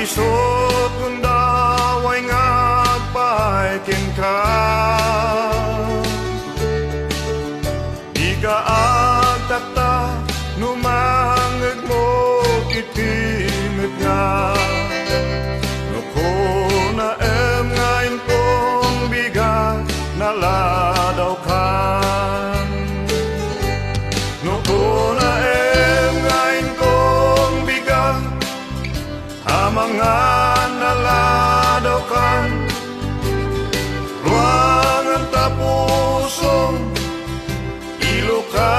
isot kunda way ngagpaikin ka. Di ka agtata numangag mo itimit nga. No ko na ngayon kong bigat naladaw ka. No ko na ngayon kong bigat mga naladaw kan. Ruangan tapusong ilukan